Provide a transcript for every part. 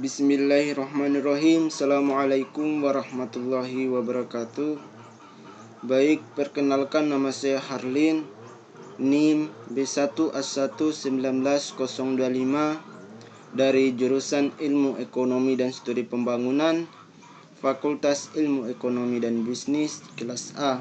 Bismillahirrahmanirrahim. Assalamualaikum warahmatullahi wabarakatuh. Baik, perkenalkan nama saya Harlin, NIM B1A11925 dari jurusan Ilmu Ekonomi dan Studi Pembangunan, Fakultas Ilmu Ekonomi dan Bisnis, kelas A.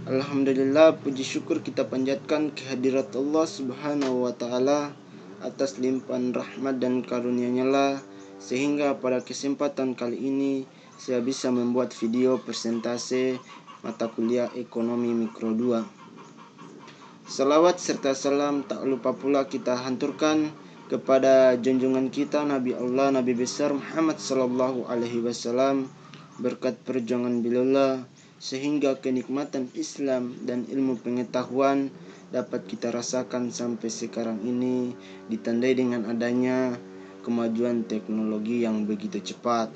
Alhamdulillah, puji syukur kita panjatkan kehadirat Allah Subhanahu wa Ta'ala atas limpahan rahmat dan karunia-Nya lah, sehingga pada kesempatan kali ini saya bisa membuat video presentase mata kuliah Ekonomi Mikro 2. Salawat serta salam tak lupa pula kita hanturkan kepada junjungan kita Nabi Allah, Nabi besar Muhammad sallallahu alaihi wasallam. Berkat perjuangan beliau sehingga kenikmatan Islam dan ilmu pengetahuan dapat kita rasakan sampai sekarang ini, ditandai dengan adanya kemajuan teknologi yang begitu cepat.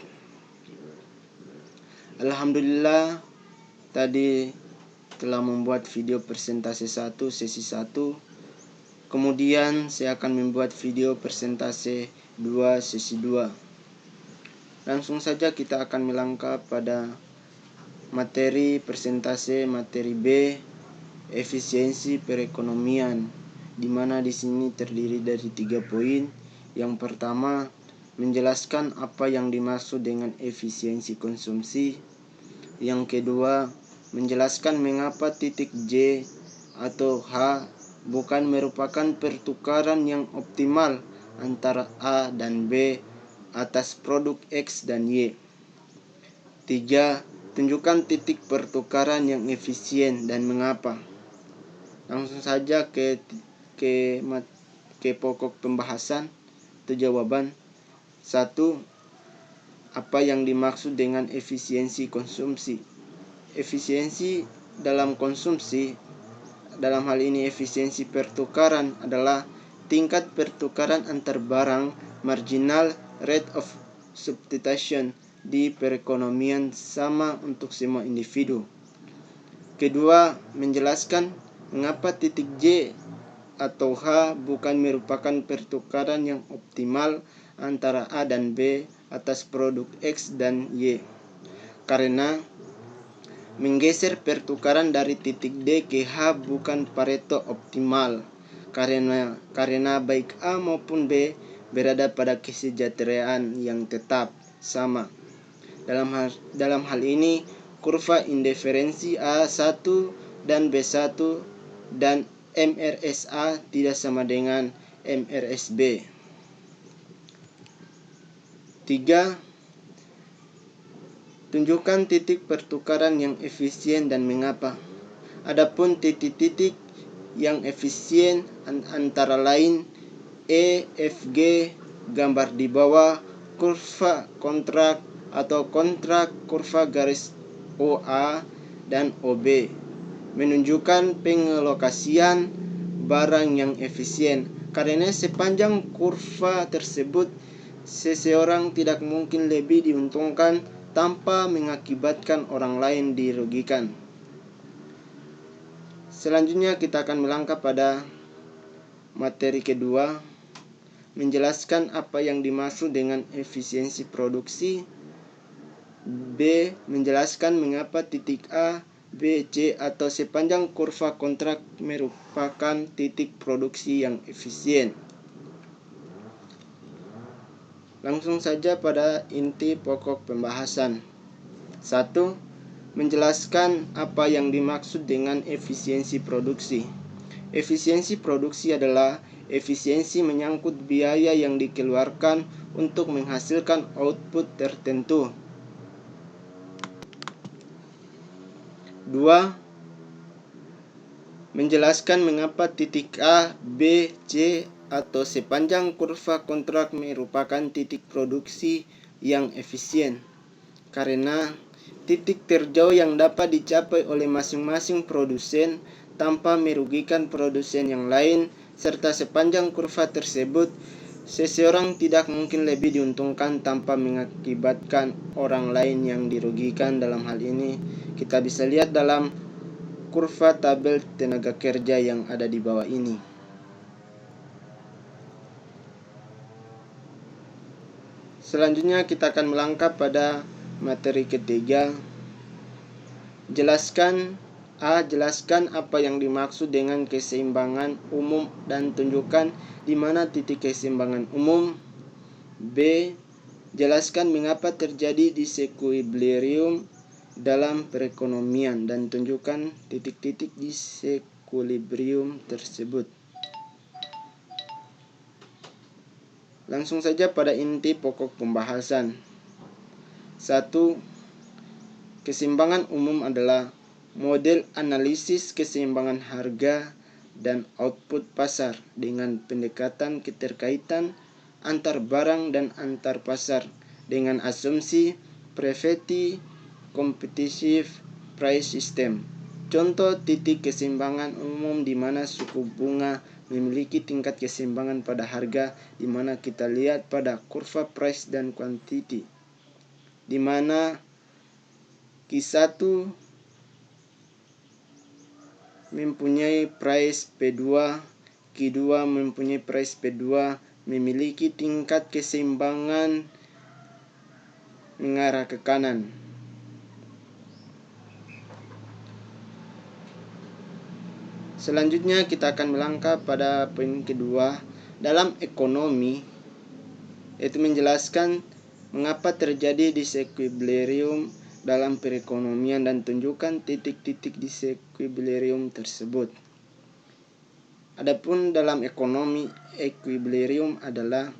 Alhamdulillah, tadi telah membuat video presentasi 1 sesi 1. Kemudian saya akan membuat video presentasi 2 sesi 2. Langsung saja kita akan melangkah pada materi presentasi materi B, efisiensi perekonomian, di mana di sini terdiri dari 3 poin. Yang pertama, menjelaskan apa yang dimaksud dengan efisiensi konsumsi. Yang kedua, menjelaskan mengapa titik J atau H bukan merupakan pertukaran yang optimal antara A dan B atas produk X dan Y. 3. Tunjukkan titik pertukaran yang efisien dan mengapa. Langsung saja ke pokok pembahasan atau jawaban. 1. Apa yang dimaksud dengan efisiensi konsumsi? Efisiensi dalam konsumsi, dalam hal ini efisiensi pertukaran, adalah tingkat pertukaran antar barang, marginal rate of substitution di perekonomian sama untuk semua individu. Kedua, menjelaskan mengapa titik J atau H bukan merupakan pertukaran yang optimal antara A dan B atas produk X dan Y. Karena menggeser pertukaran dari titik D ke H bukan Pareto optimal. Karena baik A maupun B berada pada kesejahteraan yang tetap sama. Dalam hal ini, kurva indiferensi A1 dan B1 dan MRSA tidak sama dengan MRSB. 3. Tunjukkan titik pertukaran yang efisien dan mengapa. Adapun titik-titik yang efisien antara lain E, F, G, gambar di bawah, kurva kontrak atau kontrak kurva garis OA dan OB, menunjukkan pengelokasian barang yang efisien. Karena sepanjang kurva tersebut, seseorang tidak mungkin lebih diuntungkan tanpa mengakibatkan orang lain dirugikan. Selanjutnya kita akan melangkah pada materi kedua, menjelaskan apa yang dimaksud dengan efisiensi produksi. B. Menjelaskan mengapa titik A, B, C atau sepanjang kurva kontrak merupakan titik produksi yang efisien. Langsung saja pada inti pokok pembahasan. 1. Menjelaskan apa yang dimaksud dengan efisiensi produksi. Efisiensi produksi adalah efisiensi menyangkut biaya yang dikeluarkan untuk menghasilkan output tertentu. 2. Menjelaskan mengapa titik A, B, C atau sepanjang kurva kontrak merupakan titik produksi yang efisien. Karena titik terjauh yang dapat dicapai oleh masing-masing produsen tanpa merugikan produsen yang lain, serta sepanjang kurva tersebut, seseorang tidak mungkin lebih diuntungkan tanpa mengakibatkan orang lain yang dirugikan. Dalam hal ini kita bisa lihat dalam kurva tabel tenaga kerja yang ada di bawah ini. Selanjutnya kita akan melangkah pada materi ketiga. Jelaskan apa yang dimaksud dengan keseimbangan umum dan tunjukkan di mana titik keseimbangan umum. B. Jelaskan mengapa terjadi disequilibrium dalam perekonomian dan tunjukkan titik-titik disequilibrium tersebut. Langsung saja pada inti pokok pembahasan. 1. Keseimbangan umum adalah model analisis keseimbangan harga dan output pasar dengan pendekatan keterkaitan antar barang dan antar pasar dengan asumsi private competitive price system. Contoh titik keseimbangan umum di mana suku bunga memiliki tingkat keseimbangan pada harga, di mana kita lihat pada kurva price dan quantity, di mana Q1 mempunyai price P2, Q2 mempunyai price P2, memiliki tingkat keseimbangan mengarah ke kanan. Selanjutnya kita akan melangkah pada poin kedua dalam ekonomi, yaitu menjelaskan mengapa terjadi disequilibrium dalam perekonomian dan tunjukkan titik-titik disequilibrium tersebut. Adapun dalam ekonomi, equilibrium adalah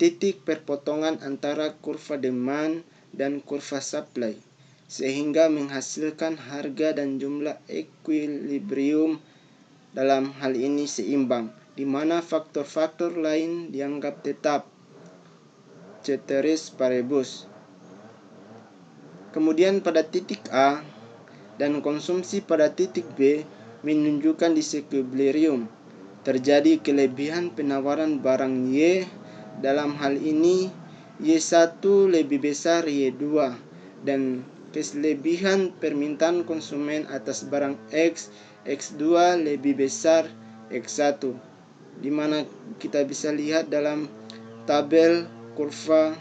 titik perpotongan antara kurva demand dan kurva supply sehingga menghasilkan harga dan jumlah equilibrium. Dalam hal ini seimbang, di mana faktor-faktor lain dianggap tetap, ceteris paribus. Kemudian pada titik A dan konsumsi pada titik B menunjukkan disequilibrium. Terjadi kelebihan penawaran barang Y, dalam hal ini Y1 lebih besar Y2, dan kelebihan permintaan konsumen atas barang X, X2 lebih besar X1, di mana kita bisa lihat dalam tabel kurva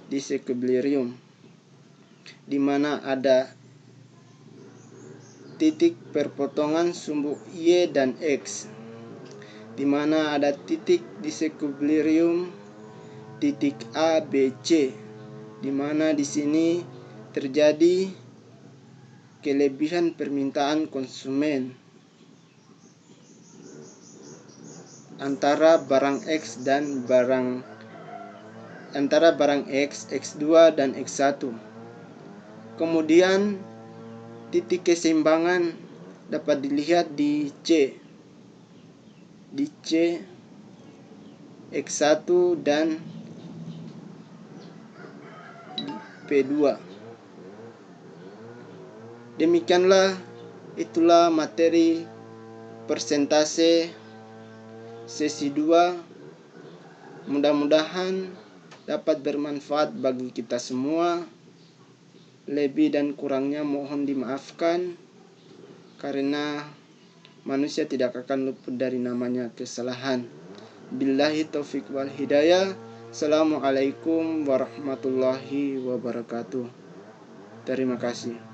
disequilibrium, di mana ada titik perpotongan sumbu Y dan X, di mana ada titik disequilibrium titik A, B, C, di mana di sini terjadi kelebihan permintaan konsumen antara barang X, X2 dan X1. Kemudian titik keseimbangan dapat dilihat di C, X1 dan P2. Itulah materi persentase sesi 2. Mudah-mudahan dapat bermanfaat bagi kita semua. Lebih dan kurangnya mohon dimaafkan, karena manusia tidak akan luput dari namanya kesalahan. Billahi taufiq wal hidayah. Assalamualaikum warahmatullahi wabarakatuh. Terima kasih.